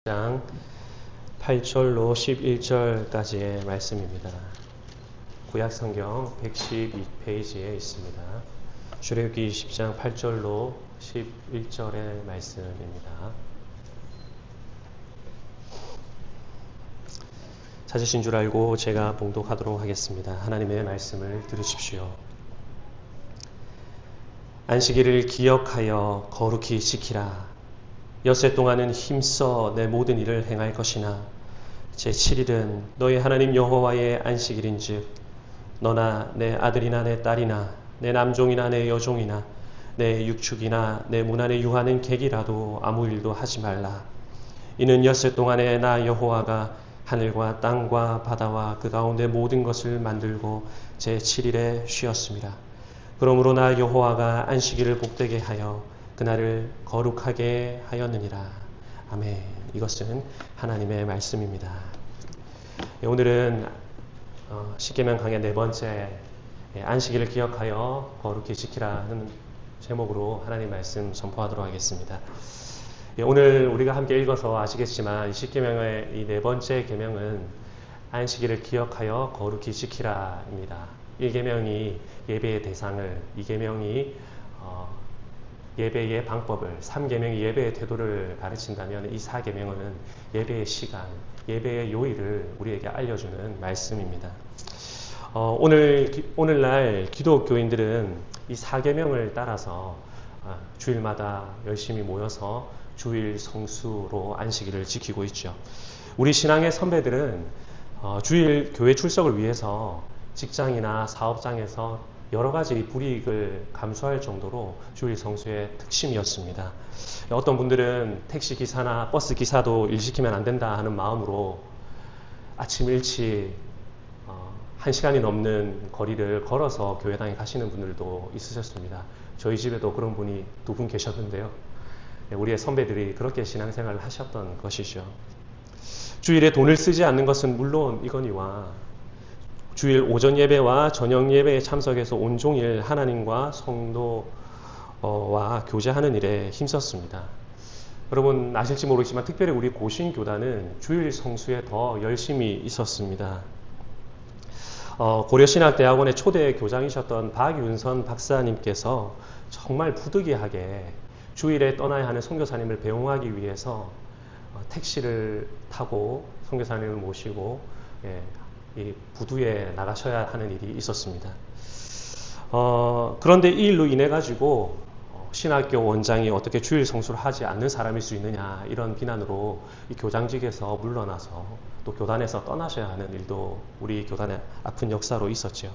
장 8절로 11절까지의 말씀입니다. 구약성경 112페이지에 있습니다. 출애굽기 10장 8절로 11절의 말씀입니다. 찾으신 줄 알고 제가 봉독하도록 하겠습니다. 하나님의 말씀을 들으십시오. 안식일을 기억하여 거룩히 지키라. 엿새 동안은 힘써 내 모든 일을 행할 것이나 제7일은 너희 하나님 여호와의 안식일인즉 너나 내 아들이나 내 딸이나 내 남종이나 내 여종이나 내 육축이나 내 문 안에 유하는 객이라도 아무 일도 하지 말라. 이는 엿새 동안에 나 여호와가 하늘과 땅과 바다와 그 가운데 모든 것을 만들고 제7일에 쉬었습니다. 그러므로 나 여호와가 안식일을 복되게 하여 그날을 거룩하게 하였느니라. 아멘. 이것은 하나님의 말씀입니다. 오늘은 십계명 강의 네 번째 안식일을 기억하여 거룩히 지키라는 제목으로 하나님 말씀 선포하도록 하겠습니다. 오늘 우리가 함께 읽어서 아시겠지만 십계명의 이 네 번째 계명은 안식일을 기억하여 거룩히 지키라입니다. 1계명이 예배의 대상을, 2계명이 예배의 방법을, 3계명이 예배의 태도를 가르친다면 이 4계명은 예배의 시간, 예배의 요일을 우리에게 알려주는 말씀입니다. 오늘날 기독교인들은 이 4계명을 따라서 주일마다 열심히 모여서 주일 성수로 안식일을 지키고 있죠. 우리 신앙의 선배들은 주일 교회 출석을 위해서 직장이나 사업장에서 여러 가지 불이익을 감수할 정도로 주일 성수의 특심이었습니다. 어떤 분들은 택시 기사나 버스 기사도 일 시키면 안 된다 하는 마음으로 아침 일찍 1시간이 넘는 거리를 걸어서 교회당에 가시는 분들도 있으셨습니다. 저희 집에도 그런 분이 2분 계셨는데요. 우리의 선배들이 그렇게 신앙생활을 하셨던 것이죠. 주일에 돈을 쓰지 않는 것은 물론 이거니와 주일 오전 예배와 저녁 예배에 참석해서 온종일 하나님과 성도와 교제하는 일에 힘썼습니다. 여러분 아실지 모르겠지만 특별히 우리 고신교단은 주일 성수에 더 열심히 있었습니다. 고려신학대학원의 초대 교장이셨던 박윤선 박사님께서 정말 부득이하게 주일에 떠나야 하는 선교사님을 배웅하기 위해서 택시를 타고 선교사님을 모시고 이 부두에 나가셔야 하는 일이 있었습니다. 그런데 이 일로 인해 가지고 신학교 원장이 어떻게 주일 성수를 하지 않는 사람일 수 있느냐 이런 비난으로 이 교장직에서 물러나서 또 교단에서 떠나셔야 하는 일도 우리 교단의 아픈 역사로 있었죠.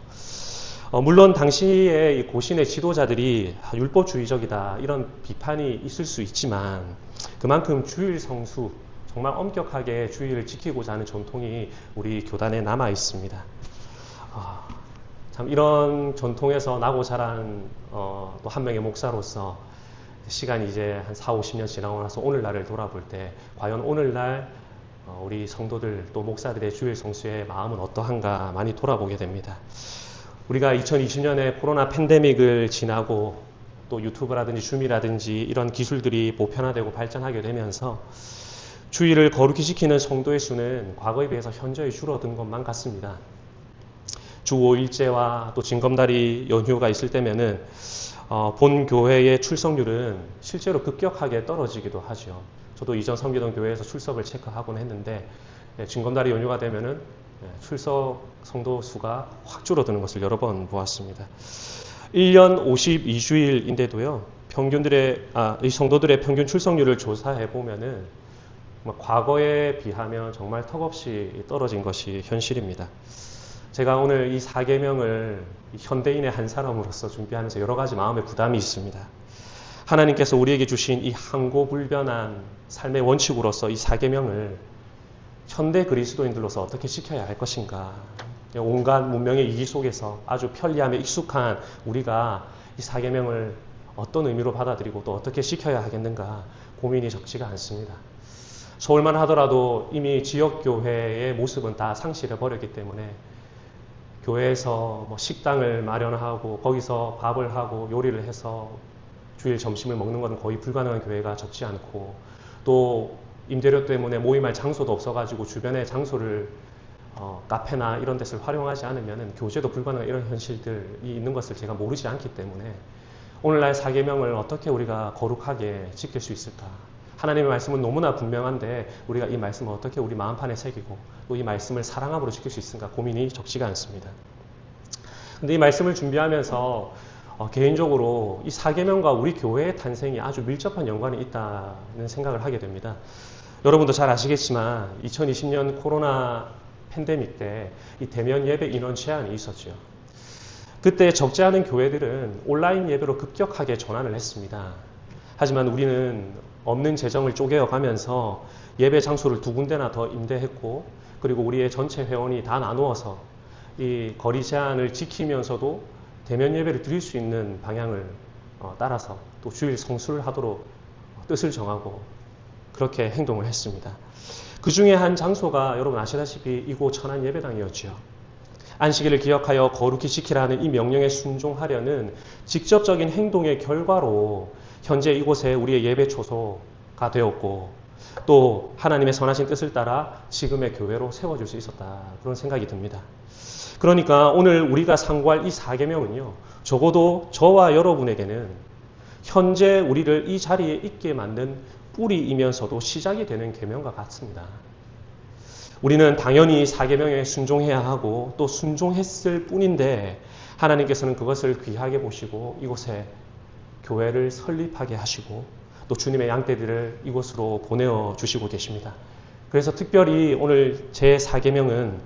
물론 당시에 이 고신의 지도자들이 율법주의적이다 이런 비판이 있을 수 있지만 그만큼 주일 성수 정말 엄격하게 주일을 지키고자 하는 전통이 우리 교단에 남아 있습니다. 참 이런 전통에서 나고 자란 또 한 명의 목사로서 시간이 이제 한 40-50년 지나고 나서 오늘날을 돌아볼 때 과연 오늘날 우리 성도들 또 목사들의 주일 성수의 마음은 어떠한가 많이 돌아보게 됩니다. 우리가 2020년에 코로나 팬데믹을 지나고 또 유튜브라든지 줌이라든지 이런 기술들이 보편화되고 발전하게 되면서 주일을 거룩히 지키는 성도의 수는 과거에 비해서 현저히 줄어든 것만 같습니다. 주 5일제와 또 징검다리 연휴가 있을 때면은 본 교회의 출석률은 실제로 급격하게 떨어지기도 하죠. 저도 이전 섬기던 교회에서 출석을 체크하곤 했는데 징검다리 연휴가 되면은 출석 성도 수가 확 줄어드는 것을 여러 번 보았습니다. 1년 52주일인데도요. 이 성도들의 평균 출석률을 조사해 보면은 과거에 비하면 정말 턱없이 떨어진 것이 현실입니다. 제가 오늘 이 4계명을 현대인의 한 사람으로서 준비하면서 여러 가지 마음의 부담이 있습니다. 하나님께서 우리에게 주신 이 항고불변한 삶의 원칙으로서 이 4계명을 현대 그리스도인들로서 어떻게 지켜야 할 것인가. 온갖 문명의 이기 속에서 아주 편리함에 익숙한 우리가 이 4계명을 어떤 의미로 받아들이고 또 어떻게 지켜야 하겠는가 고민이 적지가 않습니다. 서울만 하더라도 이미 지역교회의 모습은 다 상실해버렸기 때문에 교회에서 식당을 마련하고 거기서 밥을 하고 요리를 해서 주일 점심을 먹는 것은 거의 불가능한 교회가 적지 않고 또 임대료 때문에 모임할 장소도 없어가지고 주변에 장소를 카페나 이런 데를 활용하지 않으면 교제도 불가능한 이런 현실들이 있는 것을 제가 모르지 않기 때문에 오늘날 사계명을 어떻게 우리가 거룩하게 지킬 수 있을까? 하나님의 말씀은 너무나 분명한데 우리가 이 말씀을 어떻게 우리 마음판에 새기고 또 이 말씀을 사랑함으로 지킬 수 있을까 고민이 적지가 않습니다. 근데 이 말씀을 준비하면서 개인적으로 이 사계명과 우리 교회의 탄생이 아주 밀접한 연관이 있다는 생각을 하게 됩니다. 여러분도 잘 아시겠지만 2020년 코로나 팬데믹 때 이 대면 예배 인원 제한이 있었죠. 그때 적지 않은 교회들은 온라인 예배로 급격하게 전환을 했습니다. 하지만 우리는 없는 재정을 쪼개어 가면서 예배 장소를 2군데나 더 임대했고 그리고 우리의 전체 회원이 다 나누어서 이 거리 제한을 지키면서도 대면 예배를 드릴 수 있는 방향을 따라서 또 주일 성수를 하도록 뜻을 정하고 그렇게 행동을 했습니다. 그 중에 한 장소가 여러분 아시다시피 이곳 천안 예배당이었죠. 안식일을 기억하여 거룩히 지키라는 이 명령에 순종하려는 직접적인 행동의 결과로 현재 이곳에 우리의 예배 초소가 되었고 또 하나님의 선하신 뜻을 따라 지금의 교회로 세워질 수 있었다. 그런 생각이 듭니다. 그러니까 오늘 우리가 상고할 이 사계명은요. 적어도 저와 여러분에게는 현재 우리를 이 자리에 있게 만든 뿌리이면서도 시작이 되는 계명과 같습니다. 우리는 당연히 사계명에 순종해야 하고 또 순종했을 뿐인데 하나님께서는 그것을 귀하게 보시고 이곳에 교회를 설립하게 하시고 또 주님의 양떼들을 이곳으로 보내어 주시고 계십니다. 그래서 특별히 오늘 제 사계명은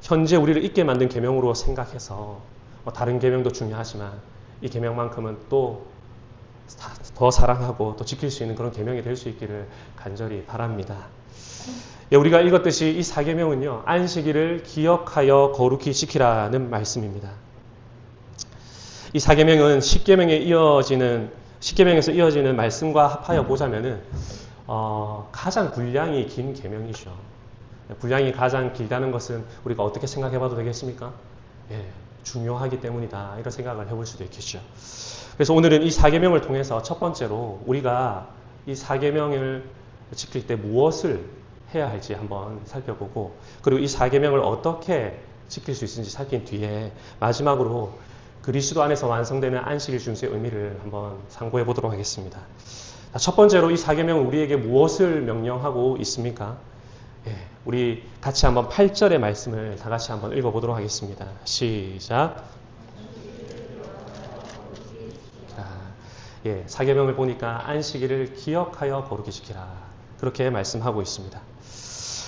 현재 우리를 있게 만든 계명으로 생각해서 다른 계명도 중요하지만 이 계명만큼은 또 더 사랑하고 또 지킬 수 있는 그런 계명이 될 수 있기를 간절히 바랍니다. 우리가 읽었듯이 이 사계명은요. 안식일을 기억하여 거룩히 지키라는 말씀입니다. 이 사계명은 십계명에서 이어지는 말씀과 합하여 보자면은 가장 분량이 긴 계명이죠. 분량이 가장 길다는 것은 우리가 어떻게 생각해 봐도 되겠습니까? 예, 중요하기 때문이다. 이런 생각을 해볼 수도 있겠죠. 그래서 오늘은 이 사계명을 통해서 첫 번째로 우리가 이 사계명을 지킬 때 무엇을 해야 할지 한번 살펴보고 그리고 이 사계명을 어떻게 지킬 수 있는지 살핀 뒤에 마지막으로 그리스도 안에서 완성되는 안식일 준수의 의미를 한번 상고해 보도록 하겠습니다. 첫 번째로 이 사계명은 우리에게 무엇을 명령하고 있습니까? 예, 우리 같이 한번 8절의 말씀을 다 같이 한번 읽어보도록 하겠습니다. 시작. 예, 사계명을 보니까 안식일을 기억하여 거룩히 지키라. 그렇게 말씀하고 있습니다.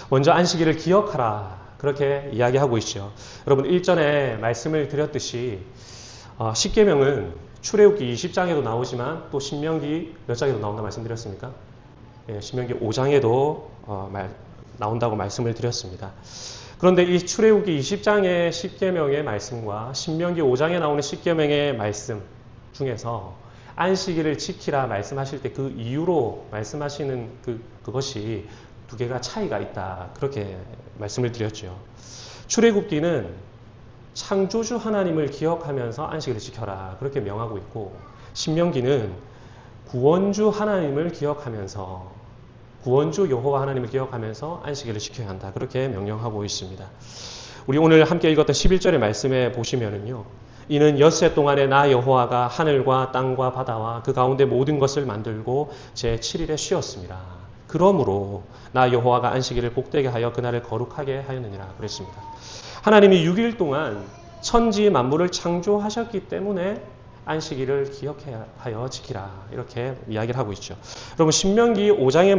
먼저 안식일을 기억하라. 그렇게 이야기하고 있죠. 여러분 일전에 말씀을 드렸듯이 십계명은 출애굽기 20장에도 나오지만 또 신명기 몇 장에도 나온다 말씀드렸습니까? 예, 신명기 5장에도 나온다고 말씀을 드렸습니다. 그런데 이 출애굽기 20장의 십계명의 말씀과 신명기 5장에 나오는 십계명의 말씀 중에서 안식일을 지키라 말씀하실 때 그 이유로 말씀하시는 그것이 두 개가 차이가 있다. 그렇게 말씀을 드렸죠. 출애굽기는 창조주 하나님을 기억하면서 안식일을 지켜라. 그렇게 명하고 있고 신명기는 구원주 하나님을 기억하면서 구원주 여호와 하나님을 기억하면서 안식일을 지켜야 한다. 그렇게 명령하고 있습니다. 우리 오늘 함께 읽었던 11절의 말씀에 보시면은요. 이는 엿새 동안에 나 여호와가 하늘과 땅과 바다와 그 가운데 모든 것을 만들고 제 7일에 쉬었습니다. 그러므로 나 여호와가 안식일을 복되게 하여 그날을 거룩하게 하였느니라 그랬습니다. 하나님이 6일 동안 천지 만물을 창조하셨기 때문에 안식일을 기억하여 지키라 이렇게 이야기를 하고 있죠. 여러분 신명기 5장의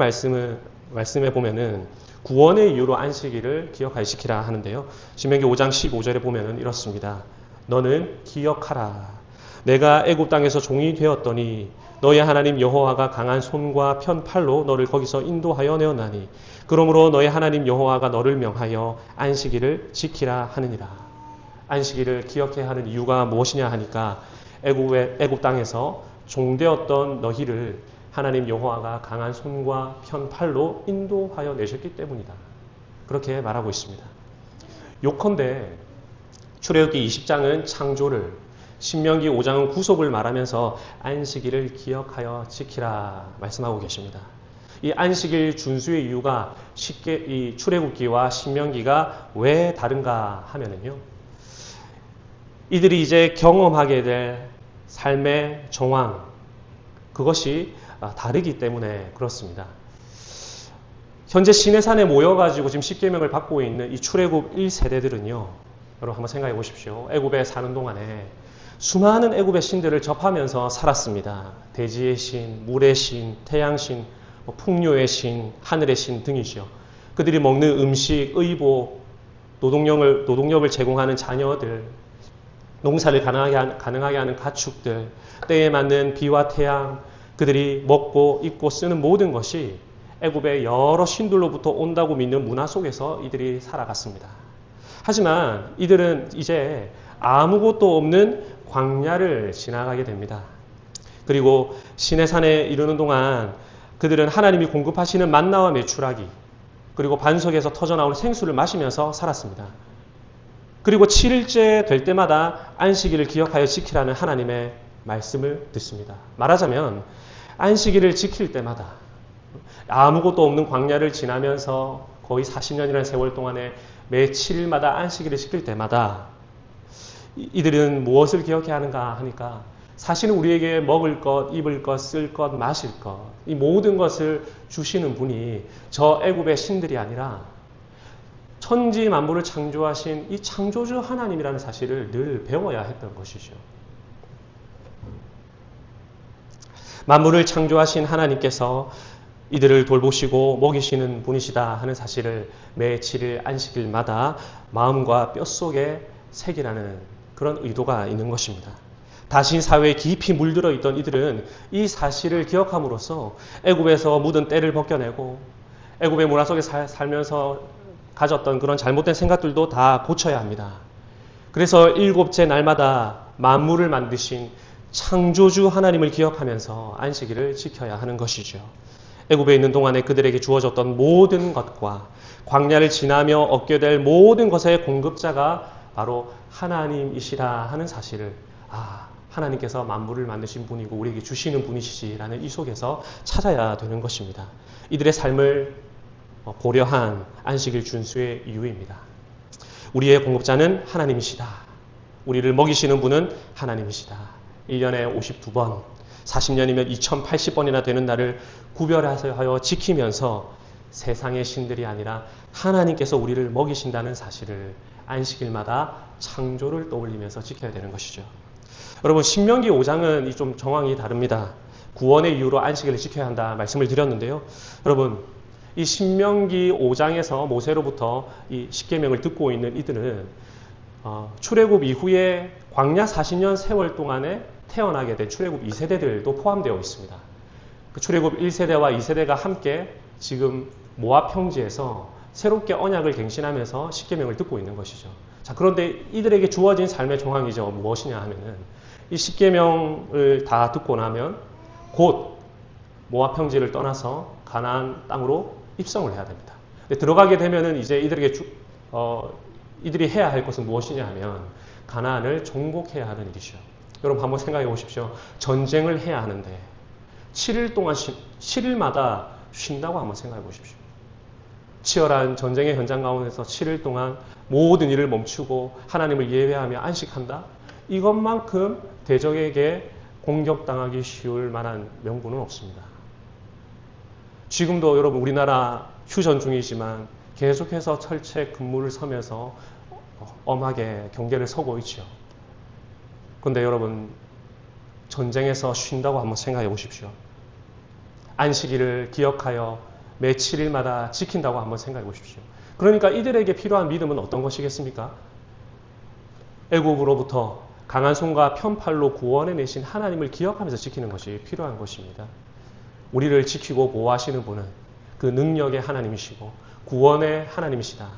말씀에 보면은 구원의 이유로 안식일을 기억하여 지키라 하는데요. 신명기 5장 15절에 보면은 이렇습니다. 너는 기억하라. 내가 애굽 땅에서 종이 되었더니 너의 하나님 여호와가 강한 손과 편 팔로 너를 거기서 인도하여 내었나니 그러므로 너의 하나님 여호와가 너를 명하여 안식일을 지키라 하느니라. 안식일을 기억해야 하는 이유가 무엇이냐 하니까 애굽 땅에서 종되었던 너희를 하나님 여호와가 강한 손과 편 팔로 인도하여 내셨기 때문이다. 그렇게 말하고 있습니다. 요컨대 출애굽기 20장은 창조를, 신명기 5장은 구속을 말하면서 안식일을 기억하여 지키라 말씀하고 계십니다. 이 안식일 준수의 이유가 쉽게 이 출애굽기와 신명기가 왜 다른가 하면은요. 이들이 이제 경험하게 될 삶의 정황, 그것이 다르기 때문에 그렇습니다. 현재 시내산에 모여가지고 지금 십계명을 받고 있는 이 출애굽 1세대들은요. 여러분 한번 생각해 보십시오. 애굽에 사는 동안에 수많은 애굽의 신들을 접하면서 살았습니다. 대지의 신, 물의 신, 태양신, 풍요의 신, 하늘의 신 등이죠. 그들이 먹는 음식, 의복, 노동력을 제공하는 자녀들, 농사를 가능하게 하는 가축들, 때에 맞는 비와 태양, 그들이 먹고 입고 쓰는 모든 것이 애굽의 여러 신들로부터 온다고 믿는 문화 속에서 이들이 살아갔습니다. 하지만 이들은 이제 아무것도 없는 광야를 지나가게 됩니다. 그리고 시내산에 이르는 동안 그들은 하나님이 공급하시는 만나와 메추라기, 그리고 반석에서 터져나오는 생수를 마시면서 살았습니다. 그리고 7일째 될 때마다 안식일을 기억하여 지키라는 하나님의 말씀을 듣습니다. 말하자면 안식일을 지킬 때마다 아무것도 없는 광야를 지나면서 거의 40년이라는 세월 동안에 매 7일마다 안식일을 지킬 때마다 이들은 무엇을 기억해야 하는가 하니까 사실은 우리에게 먹을 것, 입을 것, 쓸 것, 마실 것, 이 모든 것을 주시는 분이 저 애굽의 신들이 아니라 천지 만물을 창조하신 이 창조주 하나님이라는 사실을 늘 배워야 했던 것이죠. 만물을 창조하신 하나님께서 이들을 돌보시고 먹이시는 분이시다 하는 사실을 매 7일 안식일마다 마음과 뼛속에 새기라는 그런 의도가 있는 것입니다. 다신 사회에 깊이 물들어 있던 이들은 이 사실을 기억함으로써 애굽에서 묻은 때를 벗겨내고 애굽의 문화 속에 살면서 가졌던 그런 잘못된 생각들도 다 고쳐야 합니다. 그래서 일곱째 날마다 만물을 만드신 창조주 하나님을 기억하면서 안식일을 지켜야 하는 것이죠. 애굽에 있는 동안에 그들에게 주어졌던 모든 것과 광야를 지나며 얻게 될 모든 것의 공급자가 바로 하나님이시라 하는 사실을 하나님께서 만물을 만드신 분이고 우리에게 주시는 분이시라는 이 속에서 찾아야 되는 것입니다. 이들의 삶을 고려한 안식일 준수의 이유입니다. 우리의 공급자는 하나님이시다. 우리를 먹이시는 분은 하나님이시다. 1년에 52번, 40년이면 2080번이나 되는 날을 구별하여 지키면서 세상의 신들이 아니라 하나님께서 우리를 먹이신다는 사실을 안식일마다 창조를 떠올리면서 지켜야 되는 것이죠. 여러분, 신명기 5장은 좀 정황이 다릅니다. 구원의 이유로 안식일을 지켜야 한다 말씀을 드렸는데요. 여러분, 이 신명기 5장에서 모세로부터 이 십계명을 듣고 있는 이들은 출애굽 이후에 광야 40년 세월 동안에 태어나게 된 출애굽 2세대들도 포함되어 있습니다. 그 출애굽 1세대와 2세대가 함께 지금 모압 평지에서 새롭게 언약을 갱신하면서 십계명을 듣고 있는 것이죠. 자, 그런데 이들에게 주어진 삶의 정황이죠. 무엇이냐 하면은 이 십계명을 다 듣고 나면 곧 모압 평지를 떠나서 가나안 땅으로 입성을 해야 됩니다. 근데 들어가게 되면은 이제 이들에게 이들이 해야 할 것은 무엇이냐 하면 가나안을 정복해야 하는 일이죠. 여러분 한번 생각해 보십시오. 전쟁을 해야 하는데 7일 동안 7일마다 쉰다고 한번 생각해 보십시오. 치열한 전쟁의 현장 가운데서 7일 동안 모든 일을 멈추고 하나님을 예배하며 안식한다? 이것만큼 대적에게 공격당하기 쉬울 만한 명분은 없습니다. 지금도 여러분 우리나라 휴전 중이지만 계속해서 철책 근무를 서면서 엄하게 경계를 서고 있죠. 그런데 여러분 전쟁에서 쉰다고 한번 생각해 보십시오. 안식일을 기억하여 매 7일마다 지킨다고 한번 생각해 보십시오. 그러니까 이들에게 필요한 믿음은 어떤 것이겠습니까? 애굽으로부터 강한 손과 편팔로 구원해내신 하나님을 기억하면서 지키는 것이 필요한 것입니다. 우리를 지키고 보호하시는 분은 그 능력의 하나님이시고 구원의 하나님이시다.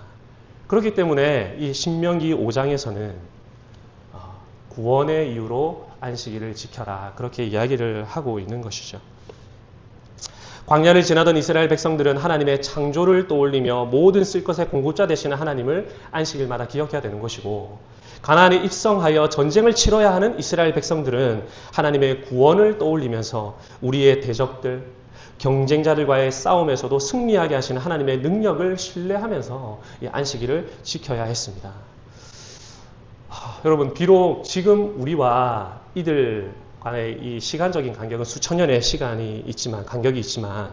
그렇기 때문에 이 신명기 5장에서는 구원의 이유로 안식일을 지켜라. 그렇게 이야기를 하고 있는 것이죠. 광야를 지나던 이스라엘 백성들은 하나님의 창조를 떠올리며 모든 쓸 것의 공급자 되시는 하나님을 안식일마다 기억해야 되는 것이고, 가나안에 입성하여 전쟁을 치러야 하는 이스라엘 백성들은 하나님의 구원을 떠올리면서 우리의 대적들, 경쟁자들과의 싸움에서도 승리하게 하시는 하나님의 능력을 신뢰하면서 이 안식일을 지켜야 했습니다. 여러분, 비록 지금 우리와 이들 간의 이 시간적인 간격은 수천 년의 간격이 있지만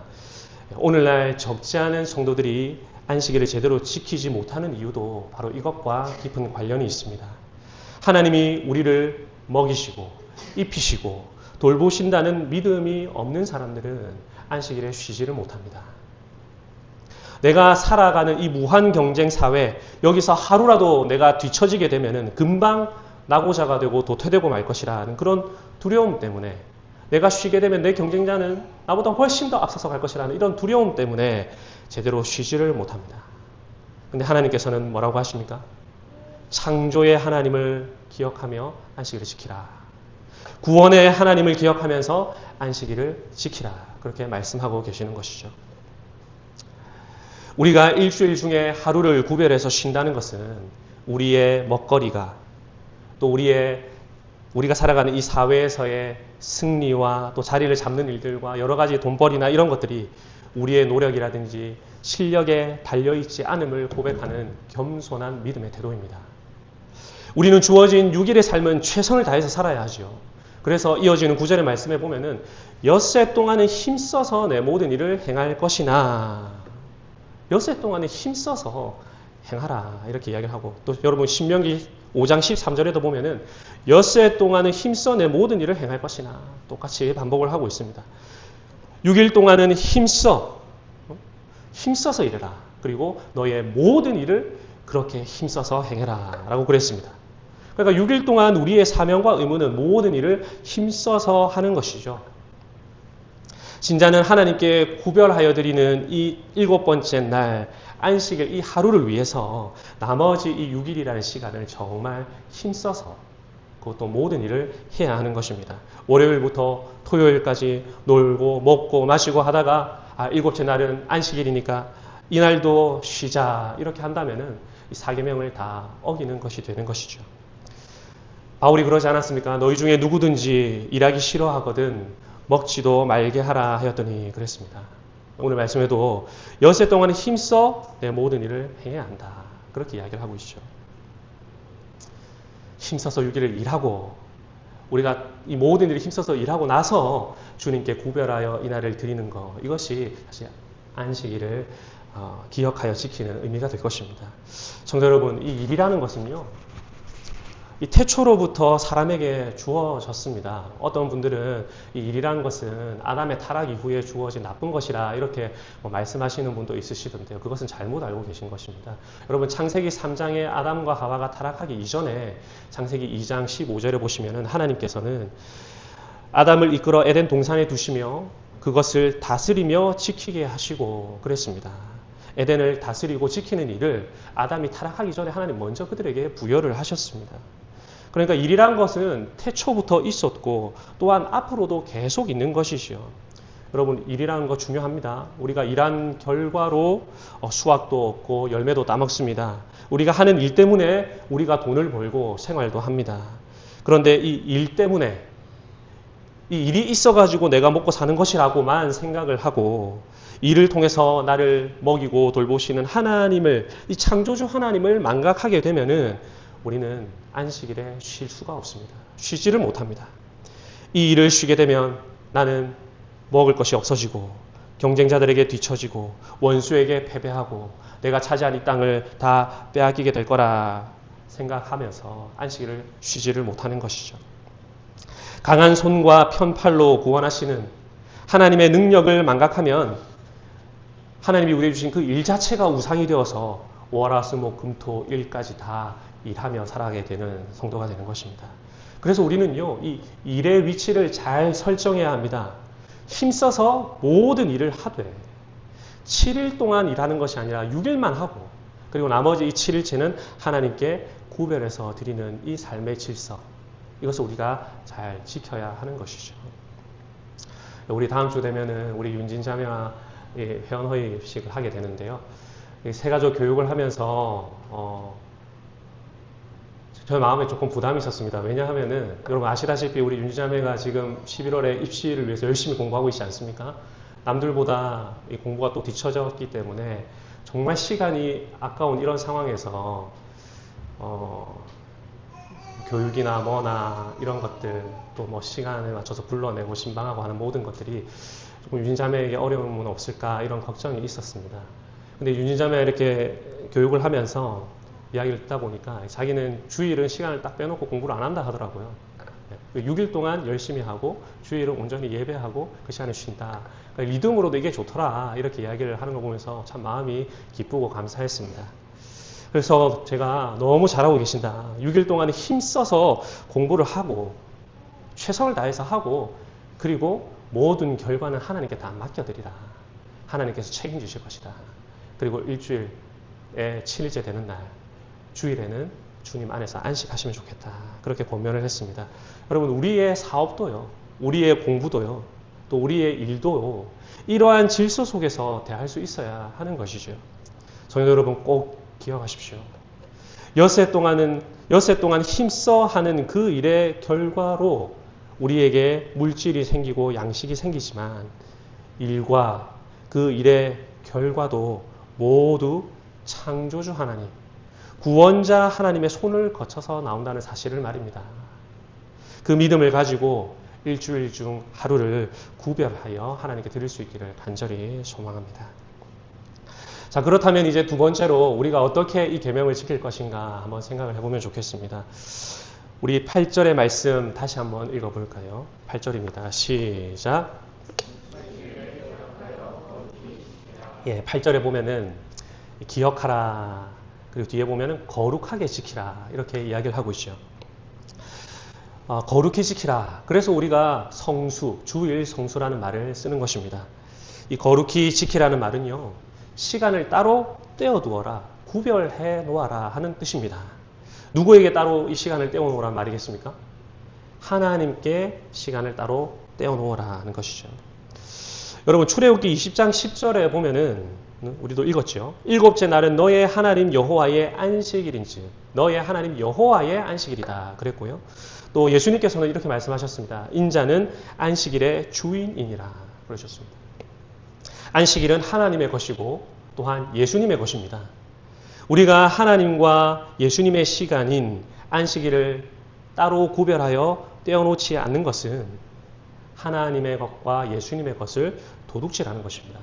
오늘날 적지 않은 성도들이 안식일을 제대로 지키지 못하는 이유도 바로 이것과 깊은 관련이 있습니다. 하나님이 우리를 먹이시고 입히시고 돌보신다는 믿음이 없는 사람들은 안식일에 쉬지를 못합니다. 내가 살아가는 이 무한 경쟁 사회, 여기서 하루라도 내가 뒤처지게 되면은 금방 낙오자가 되고 도태되고 말 것이라는 그런 두려움 때문에, 내가 쉬게 되면 내 경쟁자는 나보다 훨씬 더 앞서서 갈 것이라는 이런 두려움 때문에 제대로 쉬지를 못합니다. 근데 하나님께서는 뭐라고 하십니까? 창조의 하나님을 기억하며 안식일을 지키라. 구원의 하나님을 기억하면서 안식일을 지키라. 그렇게 말씀하고 계시는 것이죠. 우리가 일주일 중에 하루를 구별해서 쉰다는 것은 우리의 먹거리가, 또 우리가 살아가는 이 사회에서의 승리와 또 자리를 잡는 일들과 여러 가지 돈벌이나 이런 것들이 우리의 노력이라든지 실력에 달려있지 않음을 고백하는 겸손한 믿음의 태도입니다. 우리는 주어진 6일의 삶은 최선을 다해서 살아야 하죠. 그래서 이어지는 9절의 말씀에 보면은 엿새 동안은 힘써서 내 모든 일을 행할 것이나, 엿새 동안은 힘써서 행하라, 이렇게 이야기를 하고, 또 여러분 신명기 5장 13절에도 보면은 엿새 동안은 힘써 내 모든 일을 행할 것이나, 똑같이 반복을 하고 있습니다. 6일 동안은 힘써서 일해라. 그리고 너의 모든 일을 그렇게 힘써서 행해라 라고 그랬습니다. 그러니까 6일 동안 우리의 사명과 의무는 모든 일을 힘써서 하는 것이죠. 신자는 하나님께 구별하여 드리는 이 7번째 날 안식일, 이 하루를 위해서 나머지 이 6일이라는 시간을 정말 힘써서 그것도 모든 일을 해야 하는 것입니다. 월요일부터 토요일까지 놀고 먹고 마시고 하다가 7째 날은 안식일이니까 이날도 쉬자, 이렇게 한다면은 이 사계명을 다 어기는 것이 되는 것이죠. 바울이 그러지 않았습니까? 너희 중에 누구든지 일하기 싫어하거든 먹지도 말게 하라 하였더니 그랬습니다. 오늘 말씀에도 엿새 동안은 힘써 내 모든 일을 해야 한다, 그렇게 이야기를 하고 있죠. 힘써서 6일을 일하고, 우리가 이 모든 일을 힘써서 일하고 나서 주님께 구별하여 이 날을 드리는 것, 이것이 사실 안식일을 기억하여 지키는 의미가 될 것입니다. 성도 여러분, 이 일이라는 것은요, 이 태초로부터 사람에게 주어졌습니다. 어떤 분들은 이 일이라는 것은 아담의 타락 이후에 주어진 나쁜 것이라 이렇게 말씀하시는 분도 있으시던데요. 그것은 잘못 알고 계신 것입니다. 여러분, 창세기 3장에 아담과 하와가 타락하기 이전에 창세기 2장 15절에 보시면은 하나님께서는 아담을 이끌어 에덴 동산에 두시며 그것을 다스리며 지키게 하시고 그랬습니다. 에덴을 다스리고 지키는 일을 아담이 타락하기 전에 하나님 먼저 그들에게 부여를 하셨습니다. 그러니까 일이란 것은 태초부터 있었고 또한 앞으로도 계속 있는 것이죠. 여러분, 일이라는 거 중요합니다. 우리가 일한 결과로 수확도 얻고 열매도 따먹습니다. 우리가 하는 일 때문에 우리가 돈을 벌고 생활도 합니다. 그런데 이 일 때문에, 이 일이 있어가지고 내가 먹고 사는 것이라고만 생각을 하고 일을 통해서 나를 먹이고 돌보시는 하나님을, 이 창조주 하나님을 망각하게 되면은 우리는 안식일에 쉴 수가 없습니다. 쉬지를 못합니다. 이 일을 쉬게 되면 나는 먹을 것이 없어지고 경쟁자들에게 뒤처지고 원수에게 패배하고 내가 차지한 이 땅을 다 빼앗기게 될 거라 생각하면서 안식일을 쉬지를 못하는 것이죠. 강한 손과 편팔로 구원하시는 하나님의 능력을 망각하면 하나님이 우리에게 주신 그 일 자체가 우상이 되어서 월화수목금토 일까지 다 일하며 살아가게 되는 성도가 되는 것입니다. 그래서 우리는요, 이 일의 위치를 잘 설정해야 합니다. 힘써서 모든 일을 하되 7일 동안 일하는 것이 아니라 6일만 하고, 그리고 나머지 이 7일째는 하나님께 구별해서 드리는 이 삶의 질서, 이것을 우리가 잘 지켜야 하는 것이죠. 우리 다음 주 되면은 우리 윤진자매와 회원허입식을 하게 되는데요. 새가족 교육을 하면서 저의 마음에 조금 부담이 있었습니다. 왜냐하면은 여러분 아시다시피 우리 윤지자매가 지금 11월에 입시를 위해서 열심히 공부하고 있지 않습니까? 남들보다 이 공부가 또 뒤처졌기 때문에 정말 시간이 아까운 이런 상황에서 교육이나 뭐나 이런 것들 또 뭐 시간을 맞춰서 불러내고 신방하고 하는 모든 것들이 조금 윤희자매에게 어려움은 없을까 이런 걱정이 있었습니다. 근데 윤희자매 이렇게 교육을 하면서 이야기를 듣다 보니까 자기는 주일은 시간을 딱 빼놓고 공부를 안 한다 하더라고요. 6일 동안 열심히 하고 주일은 온전히 예배하고 그 시간에 쉰다. 그러니까 리듬으로도 이게 좋더라 이렇게 이야기를 하는 거 보면서 참 마음이 기쁘고 감사했습니다. 그래서 제가 너무 잘하고 계신다. 6일 동안 힘써서 공부를 하고 최선을 다해서 하고 그리고 모든 결과는 하나님께 다 맡겨드리라. 하나님께서 책임지실 것이다. 그리고 일주일에 7일째 되는 날 주일에는 주님 안에서 안식하시면 좋겠다. 그렇게 권면을 했습니다. 여러분 우리의 사업도요. 우리의 공부도요. 또 우리의 일도 이러한 질서 속에서 대할 수 있어야 하는 것이죠. 성도 여러분 꼭 기억하십시오. 엿새 동안 힘써 하는 그 일의 결과로 우리에게 물질이 생기고 양식이 생기지만 일과 그 일의 결과도 모두 창조주 하나님, 구원자 하나님의 손을 거쳐서 나온다는 사실을 말입니다. 그 믿음을 가지고 일주일 중 하루를 구별하여 하나님께 드릴 수 있기를 간절히 소망합니다. 자, 그렇다면 이제 두 번째로 우리가 어떻게 이 계명을 지킬 것인가 한번 생각을 해보면 좋겠습니다. 우리 8절의 말씀 다시 한번 읽어볼까요? 8절입니다. 시작. 예, 8절에 보면은 기억하라. 그리고 뒤에 보면은 거룩하게 지키라. 이렇게 이야기를 하고 있죠. 거룩히 지키라. 그래서 우리가 성수, 주일 성수라는 말을 쓰는 것입니다. 이 거룩히 지키라는 말은요. 시간을 따로 떼어두어라. 구별해 놓아라 하는 뜻입니다. 누구에게 따로 이 시간을 떼어놓으란 말이겠습니까? 하나님께 시간을 따로 떼어놓으라는 것이죠. 여러분 출애굽기 20장 10절에 보면은 우리도 읽었죠. 일곱째 날은 너의 하나님 여호와의 안식일인즉 너의 하나님 여호와의 안식일이다 그랬고요. 또 예수님께서는 이렇게 말씀하셨습니다. 인자는 안식일의 주인이니라 그러셨습니다. 안식일은 하나님의 것이고 또한 예수님의 것입니다. 우리가 하나님과 예수님의 시간인 안식일을 따로 구별하여 떼어놓지 않는 것은 하나님의 것과 예수님의 것을 도둑질하는 것입니다.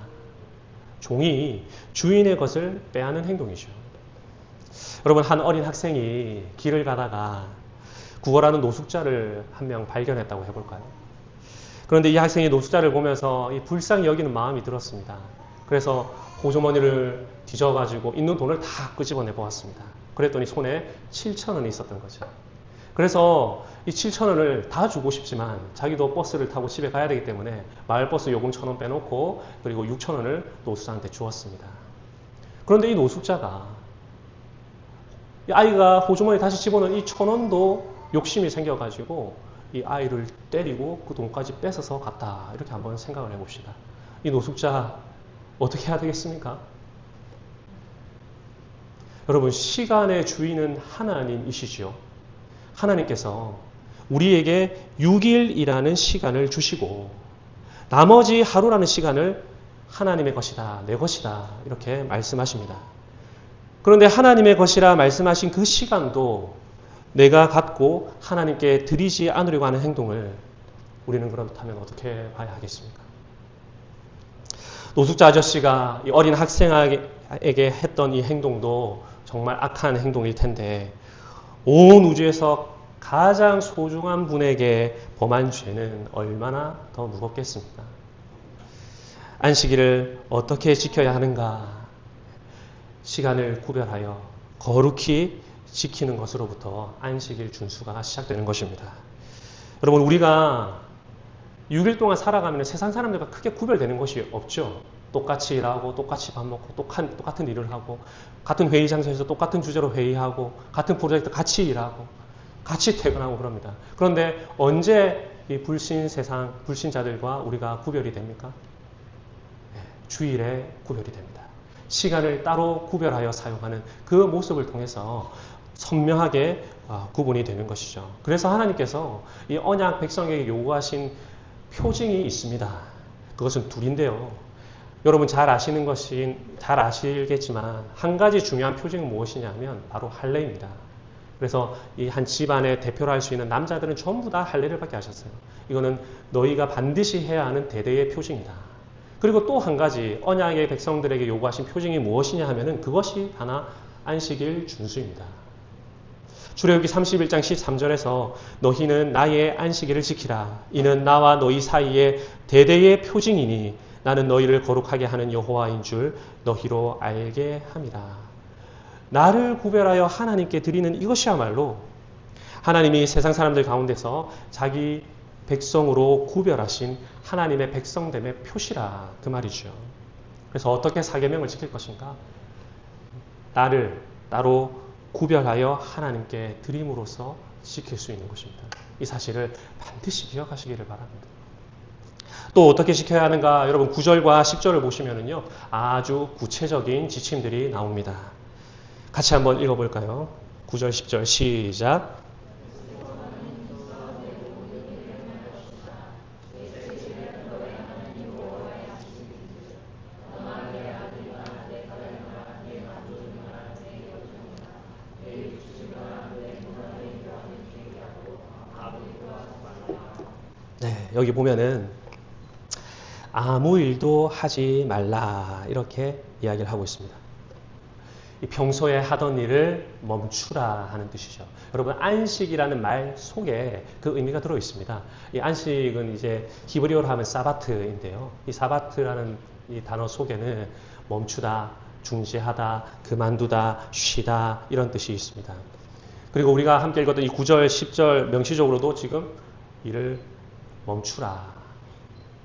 종이 주인의 것을 빼앗는 행동이죠. 여러분 한 어린 학생이 길을 가다가 구걸하는 노숙자를 한 명 발견했다고 해볼까요? 그런데 이 학생이 노숙자를 보면서 이 불쌍히 여기는 마음이 들었습니다. 그래서 호주머니를 뒤져가지고 있는 돈을 다 끄집어내 보았습니다. 그랬더니 손에 7,000원이 있었던 거죠. 그래서 이 7,000원을 다 주고 싶지만 자기도 버스를 타고 집에 가야 되기 때문에 마을버스 요금 1,000원 빼놓고 그리고 6,000원을 노숙자한테 주었습니다. 그런데 이 노숙자가 이 아이가 호주머니 다시 집어넣은 이 1,000원도 욕심이 생겨가지고 이 아이를 때리고 그 돈까지 뺏어서 갔다. 이렇게 한번 생각을 해봅시다. 이 노숙자 어떻게 해야 되겠습니까? 여러분 시간의 주인은 하나님이시지요. 하나님께서 우리에게 6일이라는 시간을 주시고 나머지 하루라는 시간을 하나님의 것이다, 내 것이다 이렇게 말씀하십니다. 그런데 하나님의 것이라 말씀하신 그 시간도 내가 갖고 하나님께 드리지 않으려고 하는 행동을 우리는 그렇다면 어떻게 봐야 하겠습니까? 노숙자 아저씨가 이 어린 학생에게 했던 이 행동도 정말 악한 행동일 텐데 온 우주에서 가장 소중한 분에게 범한 죄는 얼마나 더 무겁겠습니까? 안식일을 어떻게 지켜야 하는가? 시간을 구별하여 거룩히 지키는 것으로부터 안식일 준수가 시작되는 것입니다. 여러분 우리가 6일 동안 살아가면 세상 사람들과 크게 구별되는 것이 없죠. 똑같이 일하고 똑같이 밥 먹고 똑같은 일을 하고 같은 회의 장소에서 똑같은 주제로 회의하고 같은 프로젝트 같이 일하고 같이 퇴근하고 그럽니다. 그런데 언제 이 불신자들과 우리가 구별이 됩니까? 주일에 구별이 됩니다. 시간을 따로 구별하여 사용하는 그 모습을 통해서 선명하게 구분이 되는 것이죠. 그래서 하나님께서 이 언약 백성에게 요구하신 표징이 있습니다. 그것은 둘인데요. 여러분 잘 아시겠지만 한 가지 중요한 표징은 무엇이냐면 바로 할례입니다. 그래서 이 한 집안의 대표로 할 수 있는 남자들은 전부 다 할례를 받게 하셨어요. 이거는 너희가 반드시 해야 하는 대대의 표징이다. 그리고 또 한 가지 언약의 백성들에게 요구하신 표징이 무엇이냐 하면은 그것이 하나 안식일 준수입니다. 출애굽기 31장 13절에서 너희는 나의 안식일을 지키라. 이는 나와 너희 사이에 대대의 표징이니 나는 너희를 거룩하게 하는 여호와인 줄 너희로 알게 함이라. 나를 구별하여 하나님께 드리는 이것이야말로 하나님이 세상 사람들 가운데서 자기 백성으로 구별하신 하나님의 백성됨의 표시라 그 말이죠. 그래서 어떻게 사계명을 지킬 것인가? 나를 따로 구별하여 하나님께 드림으로써 지킬 수 있는 것입니다. 이 사실을 반드시 기억하시기를 바랍니다. 또 어떻게 지켜야 하는가? 여러분 9절과 10절을 보시면은요, 아주 구체적인 지침들이 나옵니다. 같이 한번 읽어볼까요? 9절, 10절 시작. 네, 여기 보면은 아무 일도 하지 말라 이렇게 이야기를 하고 있습니다. 이 평소에 하던 일을 멈추라 하는 뜻이죠. 여러분 안식이라는 말 속에 그 의미가 들어 있습니다. 이 안식은 이제 히브리어로 하면 사바트인데요. 이 사바트라는 이 단어 속에는 멈추다, 중지하다, 그만두다, 쉬다 이런 뜻이 있습니다. 그리고 우리가 함께 읽었던 이 9절, 10절 명시적으로도 지금 일을 멈추라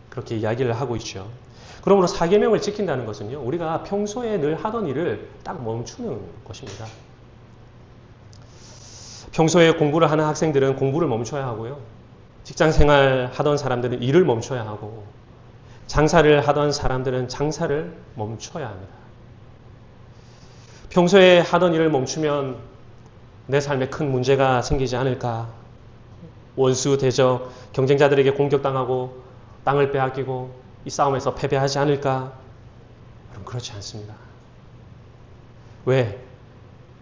그렇게 이야기를 하고 있죠. 그러므로 사계명을 지킨다는 것은요, 우리가 평소에 늘 하던 일을 딱 멈추는 것입니다. 평소에 공부를 하는 학생들은 공부를 멈춰야 하고요, 직장생활 하던 사람들은 일을 멈춰야 하고, 장사를 하던 사람들은 장사를 멈춰야 합니다. 평소에 하던 일을 멈추면 내 삶에 큰 문제가 생기지 않을까? 원수 대적, 경쟁자들에게 공격당하고 땅을 빼앗기고 이 싸움에서 패배하지 않을까? 여러분 그렇지 않습니다. 왜?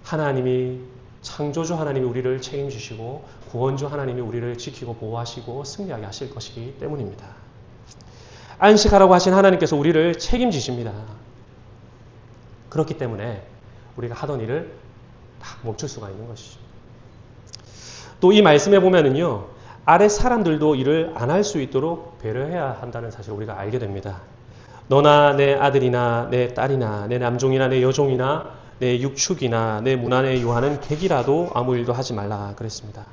하나님이 창조주 하나님이 우리를 책임지시고 구원주 하나님이 우리를 지키고 보호하시고 승리하게 하실 것이기 때문입니다. 안식하라고 하신 하나님께서 우리를 책임지십니다. 그렇기 때문에 우리가 하던 일을 딱 멈출 수가 있는 것이죠. 또 이 말씀에 보면은요, 아래 사람들도 일을 안 할 수 있도록 배려해야 한다는 사실을 우리가 알게 됩니다. 너나 내 아들이나 내 딸이나 내 남종이나 내 여종이나 내 육축이나 내 문안에 유하는 객이라도 아무 일도 하지 말라 그랬습니다.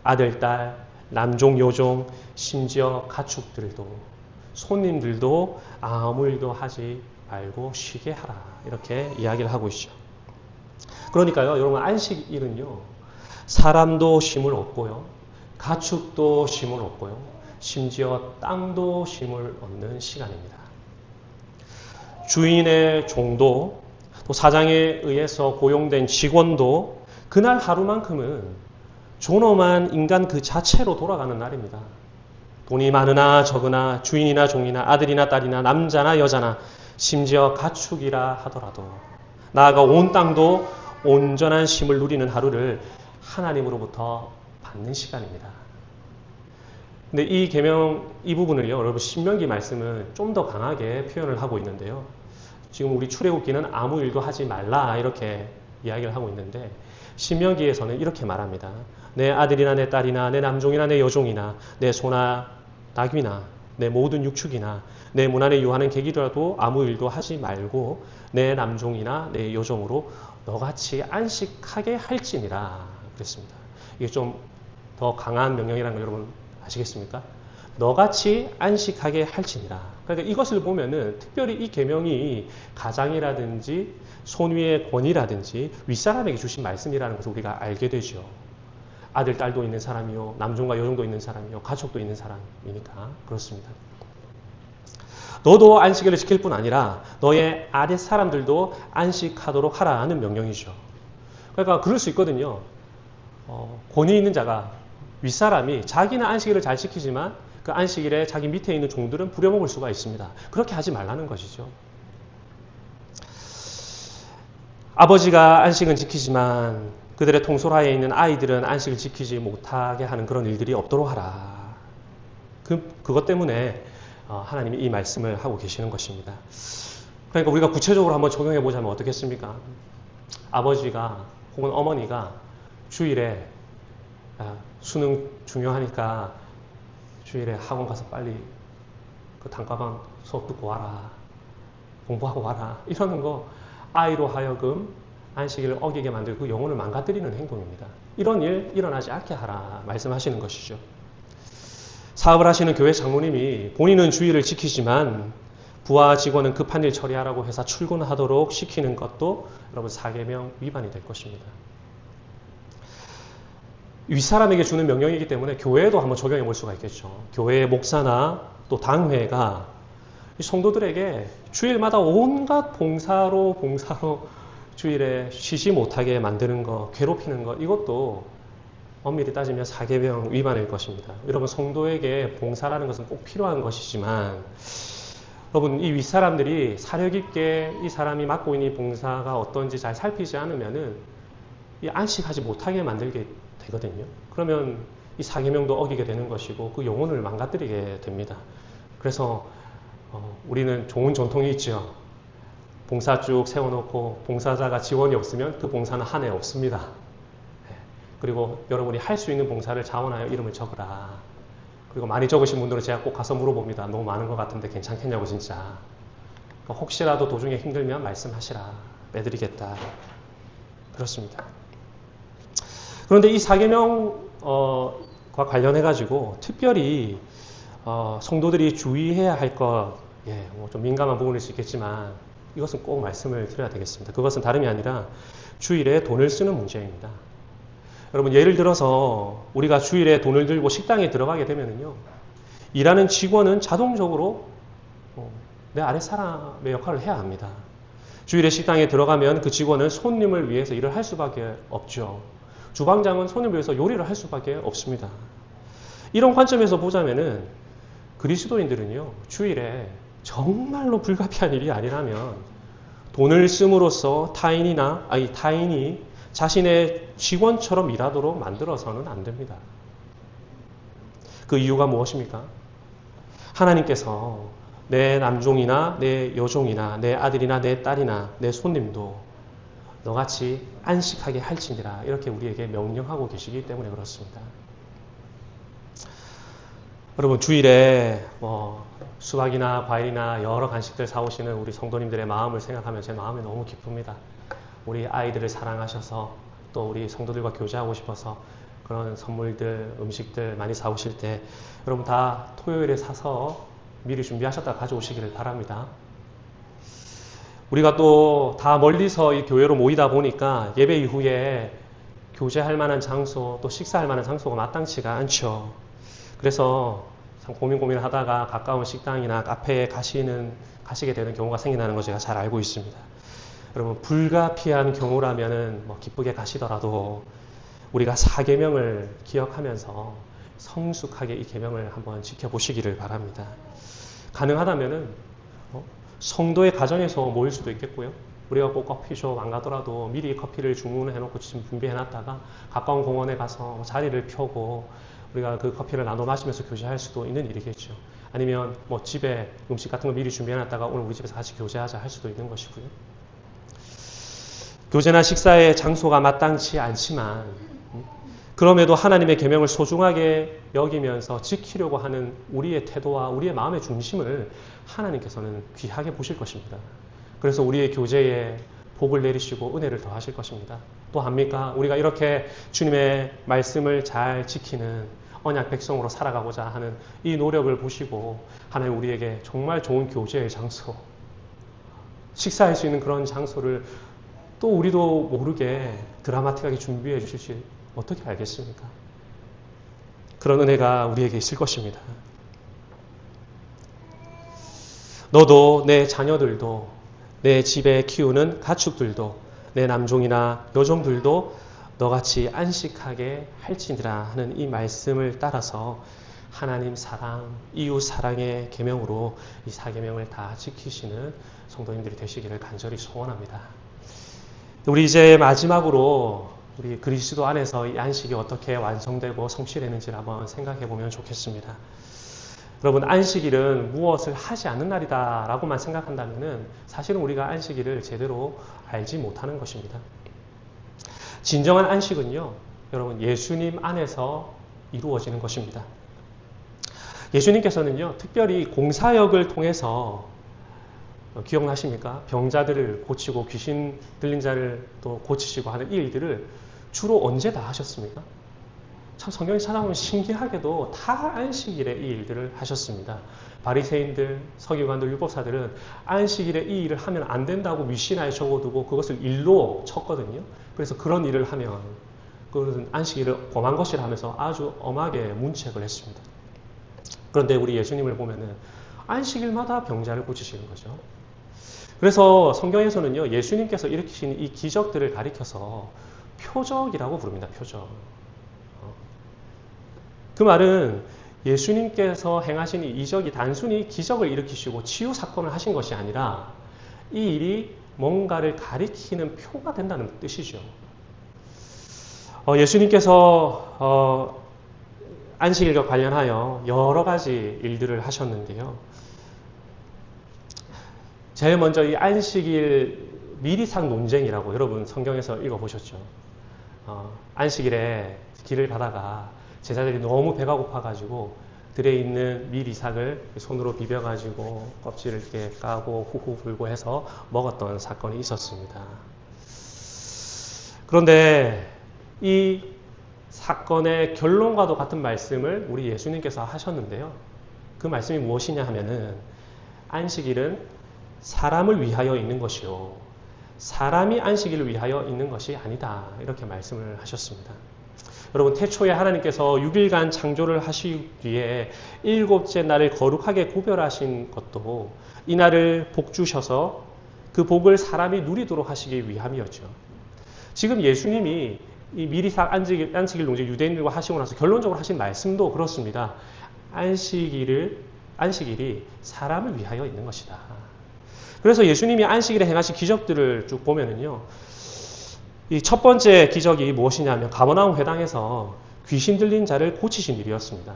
아들, 딸, 남종, 여종, 심지어 가축들도 손님들도 아무 일도 하지 말고 쉬게 하라 이렇게 이야기를 하고 있죠. 그러니까요, 여러분 안식일은요, 사람도 쉼을 얻고요, 가축도 쉼을 얻고요, 심지어 땅도 쉼을 얻는 시간입니다. 주인의 종도 또 사장에 의해서 고용된 직원도 그날 하루만큼은 존엄한 인간 그 자체로 돌아가는 날입니다. 돈이 많으나 적으나 주인이나 종이나 아들이나 딸이나 남자나 여자나 심지어 가축이라 하더라도 나아가 온 땅도 온전한 쉼을 누리는 하루를 하나님으로부터 받는 시간입니다. 근데 이 계명 이 부분을요, 여러분 신명기 말씀은 좀 더 강하게 표현을 하고 있는데요. 지금 우리 출애굽기는 아무 일도 하지 말라 이렇게 이야기를 하고 있는데 신명기에서는 이렇게 말합니다. 내 아들이나 내 딸이나 내 남종이나 내 여종이나 내 소나 나귀나 내 모든 육축이나 내 문안에 유하는 객이라도 아무 일도 하지 말고 내 남종이나 내 여종으로 너같이 안식하게 할지니라 그랬습니다. 이게 좀 더 강한 명령이라는 걸 여러분 아시겠습니까? 너같이 안식하게 할지니라. 그러니까 이것을 보면은 특별히 이 계명이 가장이라든지 손위의 권위라든지 윗사람에게 주신 말씀이라는 것을 우리가 알게 되죠. 아들, 딸도 있는 사람이요, 남종과 여종도 있는 사람이요, 가족도 있는 사람이니까 그렇습니다. 너도 안식일을 지킬 뿐 아니라 너의 아랫 사람들도 안식하도록 하라는 명령이죠. 그러니까 그럴 수 있거든요. 권위 있는 자가 윗사람이 자기는 안식일을 잘 지키지만 그 안식일에 자기 밑에 있는 종들은 부려먹을 수가 있습니다. 그렇게 하지 말라는 것이죠. 아버지가 안식은 지키지만 그들의 통솔하에 있는 아이들은 안식을 지키지 못하게 하는 그런 일들이 없도록 하라. 그것 때문에 하나님이 이 말씀을 하고 계시는 것입니다. 그러니까 우리가 구체적으로 한번 적용해 보자면 어떻겠습니까? 아버지가 혹은 어머니가 주일에 수능 중요하니까 주일에 학원 가서 빨리 그 단과방 수업 듣고 와라. 공부하고 와라. 이러는 거 아이로 하여금 안식일을 어기게 만들고 그 영혼을 망가뜨리는 행동입니다. 이런 일 일어나지 않게 하라 말씀하시는 것이죠. 사업을 하시는 교회 장로님이 본인은 주일을 지키지만 부하 직원은 급한 일 처리하라고 회사 출근하도록 시키는 것도 여러분 사계명 위반이 될 것입니다. 윗사람에게 주는 명령이기 때문에 교회에도 한번 적용해 볼 수가 있겠죠. 교회의 목사나 또 당회가 성도들에게 주일마다 온갖 봉사로 주일에 쉬지 못하게 만드는 것, 괴롭히는 것, 이것도 엄밀히 따지면 사계명 위반일 것입니다. 여러분, 성도에게 봉사라는 것은 꼭 필요한 것이지만 여러분, 이 윗사람들이 사려 깊게 이 사람이 맡고 있는 봉사가 어떤지 잘 살피지 않으면은 이 안식하지 못하게 만들게 되거든요. 그러면 이 사계명도 어기게 되는 것이고 그 영혼을 망가뜨리게 됩니다. 그래서 우리는 좋은 전통이 있죠. 봉사 쭉 세워놓고 봉사자가 지원이 없으면 그 봉사는 한 해 없습니다. 그리고 여러분이 할 수 있는 봉사를 자원하여 이름을 적으라. 그리고 많이 적으신 분들은 제가 꼭 가서 물어봅니다. 너무 많은 것 같은데 괜찮겠냐고 진짜. 혹시라도 도중에 힘들면 말씀하시라. 빼드리겠다. 그렇습니다. 그런데 이 사계명과 관련해가지고 특별히 성도들이 주의해야 할 것, 좀 민감한 부분일 수 있겠지만 이것은 꼭 말씀을 드려야 되겠습니다. 그것은 다름이 아니라 주일에 돈을 쓰는 문제입니다. 여러분, 예를 들어서 우리가 주일에 돈을 들고 식당에 들어가게 되면요, 일하는 직원은 자동적으로 내 아랫사람의 역할을 해야 합니다. 주일에 식당에 들어가면 그 직원은 손님을 위해서 일을 할 수밖에 없죠. 주방장은 손님을 위해서 요리를 할 수밖에 없습니다. 이런 관점에서 보자면은 그리스도인들은요, 주일에 정말로 불가피한 일이 아니라면 돈을 씀으로써 타인이 자신의 직원처럼 일하도록 만들어서는 안 됩니다. 그 이유가 무엇입니까? 하나님께서 내 남종이나 내 여종이나 내 아들이나 내 딸이나 내 손님도 너같이 안식하게 할지니라, 이렇게 우리에게 명령하고 계시기 때문에 그렇습니다. 여러분, 주일에 수박이나 과일이나 여러 간식들 사오시는 우리 성도님들의 마음을 생각하면 제 마음이 너무 기쁩니다. 우리 아이들을 사랑하셔서 또 우리 성도들과 교제하고 싶어서 그런 선물들, 음식들 많이 사오실 때 여러분 다 토요일에 사서 미리 준비하셨다가 가져오시기를 바랍니다. 우리가 또 다 멀리서 이 교회로 모이다 보니까 예배 이후에 교제할 만한 장소, 또 식사할 만한 장소가 마땅치가 않죠. 그래서 참 고민을 하다가 가까운 식당이나 카페에 가시게 되는 경우가 생긴다는 걸 제가 잘 알고 있습니다. 여러분, 불가피한 경우라면은 기쁘게 가시더라도 우리가 사계명을 기억하면서 성숙하게 이 계명을 한번 지켜보시기를 바랍니다. 가능하다면은 성도의 가정에서 모일 수도 있겠고요. 우리가 꼭 커피숍 안 가더라도 미리 커피를 주문해놓고 지금 준비해놨다가 가까운 공원에 가서 자리를 펴고 우리가 그 커피를 나눠 마시면서 교제할 수도 있는 일이겠죠. 아니면 집에 음식 같은 거 미리 준비해놨다가 오늘 우리 집에서 같이 교제하자 할 수도 있는 것이고요. 교제나 식사의 장소가 마땅치 않지만 그럼에도 하나님의 계명을 소중하게 여기면서 지키려고 하는 우리의 태도와 우리의 마음의 중심을 하나님께서는 귀하게 보실 것입니다. 그래서 우리의 교제에 복을 내리시고 은혜를 더하실 것입니다. 또 합니까? 우리가 이렇게 주님의 말씀을 잘 지키는 언약 백성으로 살아가고자 하는 이 노력을 보시고 하나님 우리에게 정말 좋은 교제의 장소, 식사할 수 있는 그런 장소를 또 우리도 모르게 드라마틱하게 준비해 주실지 어떻게 알겠습니까? 그런 은혜가 우리에게 있을 것입니다. 너도 내 자녀들도 내 집에 키우는 가축들도 내 남종이나 여종들도 너같이 안식하게 할지니라 하는 이 말씀을 따라서 하나님 사랑, 이웃 사랑의 계명으로 이 사계명을 다 지키시는 성도님들이 되시기를 간절히 소원합니다. 우리 이제 마지막으로 우리 그리스도 안에서 이 안식이 어떻게 완성되고 성취되는지를 한번 생각해 보면 좋겠습니다. 여러분, 안식일은 무엇을 하지 않는 날이다 라고만 생각한다면 사실은 우리가 안식일을 제대로 알지 못하는 것입니다. 진정한 안식은요, 여러분, 예수님 안에서 이루어지는 것입니다. 예수님께서는요, 특별히 공사역을 통해서 기억나십니까? 병자들을 고치고 귀신 들린 자를 또 고치시고 하는 이 일들을 주로 언제 다 하셨습니까? 참 성경에 찾아보면 신기하게도 다 안식일에 이 일들을 하셨습니다. 바리새인들, 서기관들, 율법사들은 안식일에 이 일을 하면 안 된다고 미시나에 적어두고 그것을 일로 쳤거든요. 그래서 그런 일을 하면 그것은 안식일을 범한 것이라 하면서 아주 엄하게 문책을 했습니다. 그런데 우리 예수님을 보면은 안식일마다 병자를 고치시는 거죠. 그래서 성경에서는요, 예수님께서 일으키신 이 기적들을 가리켜서 표적이라고 부릅니다. 표적. 그 말은 예수님께서 행하신 이 이적이 단순히 기적을 일으키시고 치유 사건을 하신 것이 아니라 이 일이 뭔가를 가리키는 표가 된다는 뜻이죠. 예수님께서 안식일과 관련하여 여러 가지 일들을 하셨는데요. 제일 먼저 이 안식일 미리상 논쟁이라고 여러분 성경에서 읽어보셨죠. 안식일에 길을 가다가 제자들이 너무 배가 고파가지고 들에 있는 밀이삭을 손으로 비벼가지고 껍질을 이렇게 까고 후후 불고 해서 먹었던 사건이 있었습니다. 그런데 이 사건의 결론과도 같은 말씀을 우리 예수님께서 하셨는데요. 그 말씀이 무엇이냐 하면은 안식일은 사람을 위하여 있는 것이요, 사람이 안식일을 위하여 있는 것이 아니다. 이렇게 말씀을 하셨습니다. 여러분, 태초에 하나님께서 6일간 창조를 하시기에 7째 날을 거룩하게 구별하신 것도 이 날을 복 주셔서 그 복을 사람이 누리도록 하시기 위함이었죠. 지금 예수님이 이 미리삭 안식일 논쟁 유대인들과 하시고 나서 결론적으로 하신 말씀도 그렇습니다. 안식일이 사람을 위하여 있는 것이다. 그래서 예수님이 안식일에 행하신 기적들을 쭉 보면은요, 이 첫 번째 기적이 무엇이냐면 가버나움 회당에서 귀신 들린 자를 고치신 일이었습니다.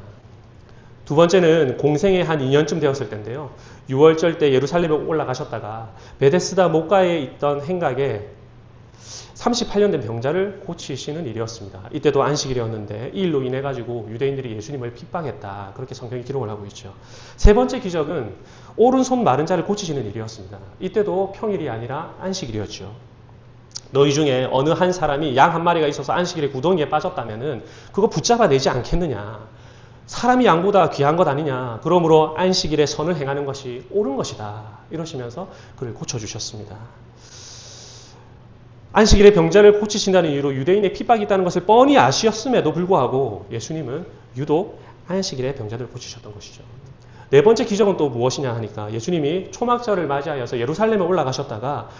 두 번째는 공생애 한 2년쯤 되었을 때인데요. 6월절 때 예루살렘에 올라가셨다가 베데스다 목가에 있던 행각에 38년 된 병자를 고치시는 일이었습니다. 이때도 안식일이었는데 이 일로 인해 가지고 유대인들이 예수님을 핍박했다. 그렇게 성경이 기록을 하고 있죠. 세 번째 기적은 오른손 마른 자를 고치시는 일이었습니다. 이때도 평일이 아니라 안식일이었죠. 너희 중에 어느 한 사람이 양 한 마리가 있어서 안식일에 구덩이에 빠졌다면은 그거 붙잡아내지 않겠느냐. 사람이 양보다 귀한 것 아니냐. 그러므로 안식일에 선을 행하는 것이 옳은 것이다. 이러시면서 그를 고쳐주셨습니다. 안식일에 병자를 고치신다는 이유로 유대인의 핍박이 있다는 것을 뻔히 아시었음에도 불구하고 예수님은 유독 안식일에 병자들을 고치셨던 것이죠. 네 번째 기적은 또 무엇이냐 하니까 예수님이 초막절을 맞이하여서 예루살렘에 올라가셨다가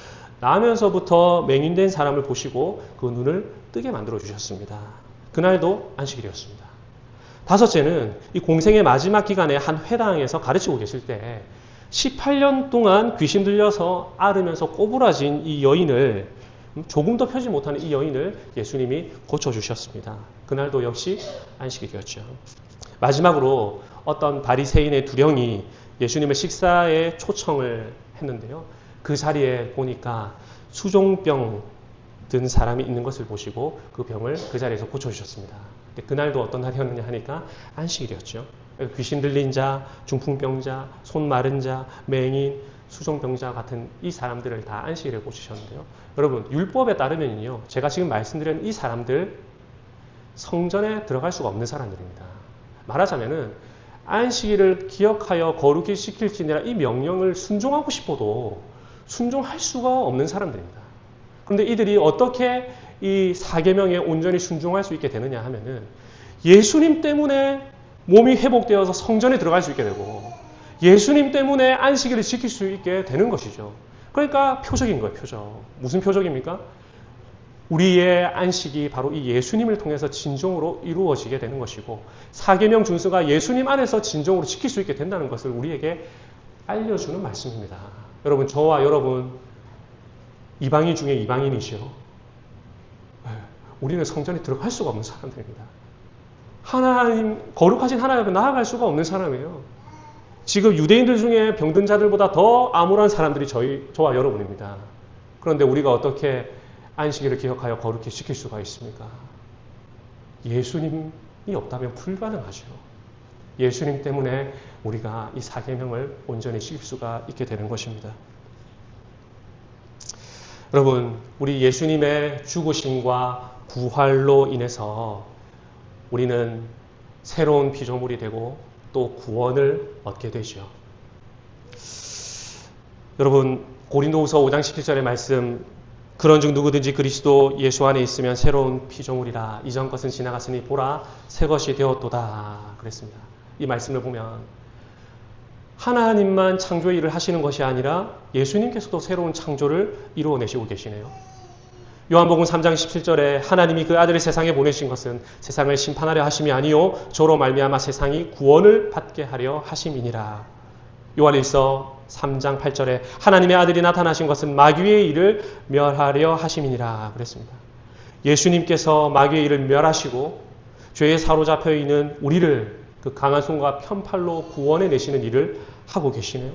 나면서부터 맹인된 사람을 보시고 그 눈을 뜨게 만들어 주셨습니다. 그날도 안식일이었습니다. 다섯째는 이 공생의 마지막 기간에 한 회당에서 가르치고 계실 때 18년 동안 귀신 들려서 앓으면서 꼬부라진 이 여인을, 조금도 펴지 못하는 이 여인을 예수님이 고쳐주셨습니다. 그날도 역시 안식일이었죠. 마지막으로 어떤 바리새인의 두령이 예수님의 식사에 초청을 했는데요. 그 자리에 보니까 수종병 든 사람이 있는 것을 보시고 그 병을 그 자리에서 고쳐주셨습니다. 그날도 어떤 날이었느냐 하니까 안식일이었죠. 귀신 들린 자, 중풍병자, 손 마른 자, 맹인, 수종병자 같은 이 사람들을 다 안식일에 고치셨는데요. 여러분, 율법에 따르면요, 제가 지금 말씀드린 이 사람들 성전에 들어갈 수가 없는 사람들입니다. 말하자면은 안식일을 기억하여 거룩히 지킬지니라 이 명령을 순종하고 싶어도 순종할 수가 없는 사람들입니다. 그런데 이들이 어떻게 이 사계명에 온전히 순종할 수 있게 되느냐 하면은 예수님 때문에 몸이 회복되어서 성전에 들어갈 수 있게 되고 예수님 때문에 안식일을 지킬 수 있게 되는 것이죠. 그러니까 표적인 거예요, 표적. 무슨 표적입니까? 우리의 안식이 바로 이 예수님을 통해서 진정으로 이루어지게 되는 것이고 사계명 준수가 예수님 안에서 진정으로 지킬 수 있게 된다는 것을 우리에게 알려주는 말씀입니다. 여러분, 저와 여러분 이방인 중에 이방인이시요. 우리는 성전에 들어갈 수가 없는 사람들입니다. 하나님, 거룩하신 하나님 앞에 나아갈 수가 없는 사람이에요. 지금 유대인들 중에 병든 자들보다 더 암울한 사람들이 저와 여러분입니다. 그런데 우리가 어떻게 안식일을 기억하여 거룩히 지킬 수가 있습니까? 예수님이 없다면 불가능하죠. 예수님 때문에 우리가 이 사계명을 온전히 지킬 수가 있게 되는 것입니다. 여러분, 우리 예수님의 죽으심과 부활로 인해서 우리는 새로운 피조물이 되고 또 구원을 얻게 되죠. 여러분, 고린도후서 5장 17절의 말씀, 그런즉 누구든지 그리스도 예수 안에 있으면 새로운 피조물이라. 이전 것은 지나갔으니 보라 새 것이 되었도다. 그랬습니다. 이 말씀을 보면 하나님만 창조의 일을 하시는 것이 아니라 예수님께서도 새로운 창조를 이루어내시고 계시네요. 요한복음 3장 17절에 하나님이 그 아들을 세상에 보내신 것은 세상을 심판하려 하심이 아니요 저로 말미암아 세상이 구원을 받게 하려 하심이니라. 요한일서 3장 8절에 하나님의 아들이 나타나신 것은 마귀의 일을 멸하려 하심이니라 그랬습니다. 예수님께서 마귀의 일을 멸하시고 죄에 사로잡혀 있는 우리를 그 강한 손과 편팔로 구원해 내시는 일을 하고 계시네요.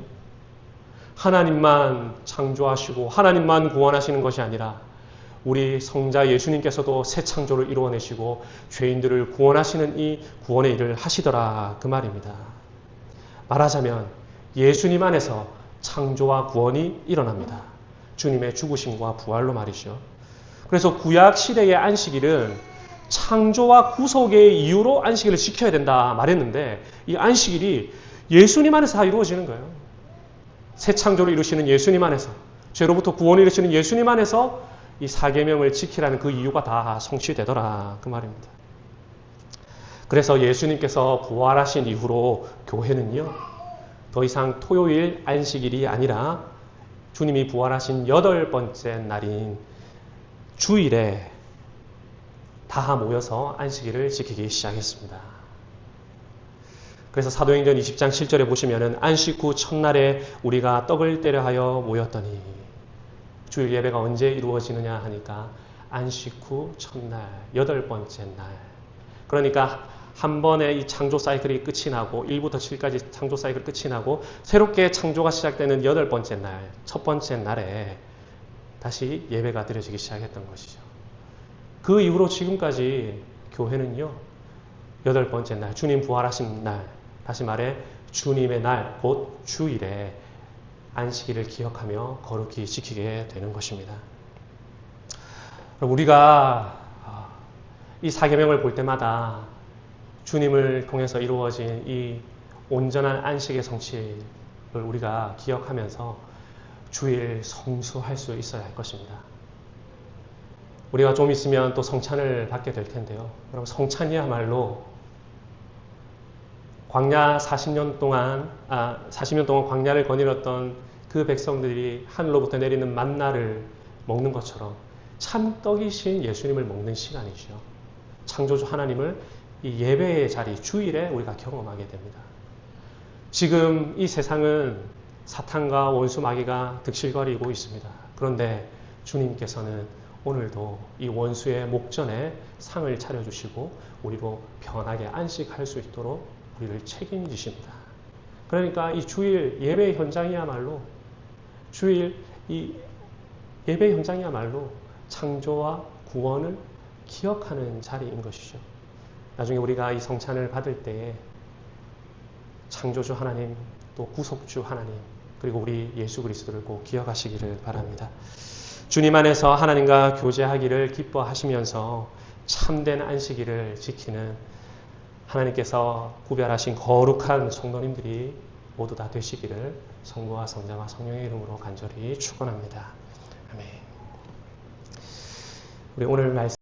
하나님만 창조하시고 하나님만 구원하시는 것이 아니라 우리 성자 예수님께서도 새 창조를 이루어내시고 죄인들을 구원하시는 이 구원의 일을 하시더라 그 말입니다. 말하자면 예수님 안에서 창조와 구원이 일어납니다. 주님의 죽으심과 부활로 말이죠. 그래서 구약 시대의 안식일은 창조와 구속의 이유로 안식일을 지켜야 된다 말했는데 이 안식일이 예수님 안에서 다 이루어지는 거예요. 새 창조를 이루시는 예수님 안에서, 죄로부터 구원을 이루시는 예수님 안에서 이 사계명을 지키라는 그 이유가 다 성취되더라 그 말입니다. 그래서 예수님께서 부활하신 이후로 교회는요 더 이상 토요일 안식일이 아니라 주님이 부활하신 8번째 날인 주일에 다 모여서 안식일을 지키기 시작했습니다. 그래서 사도행전 20장 7절에 보시면은 안식 후 첫날에 우리가 떡을 떼려 하여 모였더니, 주일 예배가 언제 이루어지느냐 하니까 안식 후 첫날, 8번째 날. 그러니까 한 번에 이 창조 사이클이 끝이 나고 1부터 7까지 창조 사이클 끝이 나고 새롭게 창조가 시작되는 8번째 날, 첫 번째 날에 다시 예배가 드려지기 시작했던 것이죠. 그 이후로 지금까지 교회는요 8번째 날, 주님 부활하신 날, 다시 말해 주님의 날, 곧 주일에 안식일을 기억하며 거룩히 지키게 되는 것입니다. 우리가 이 사계명을 볼 때마다 주님을 통해서 이루어진 이 온전한 안식의 성취를 우리가 기억하면서 주일 성수할 수 있어야 할 것입니다. 우리가 좀 있으면 또 성찬을 받게 될 텐데요. 여러분, 성찬이야말로 광야 40년 동안 광야를 거닐었던 그 백성들이 하늘로부터 내리는 만나를 먹는 것처럼 참떡이신 예수님을 먹는 시간이죠. 창조주 하나님을 이 예배의 자리, 주일에 우리가 경험하게 됩니다. 지금 이 세상은 사탄과 원수 마귀가 득실거리고 있습니다. 그런데 주님께서는 오늘도 이 원수의 목전에 상을 차려주시고 우리로 편하게 안식할 수 있도록 우리를 책임지십니다. 그러니까 이 주일 예배 현장이야말로 창조와 구원을 기억하는 자리인 것이죠. 나중에 우리가 이 성찬을 받을 때에 창조주 하나님, 또 구속주 하나님, 그리고 우리 예수 그리스도를 꼭 기억하시기를 바랍니다. 주님 안에서 하나님과 교제하기를 기뻐하시면서 참된 안식일을 지키는 하나님께서 구별하신 거룩한 성도님들이 모두 다 되시기를 성부와 성자와 성령의 이름으로 간절히 축원합니다. 아멘. 우리 오늘 말씀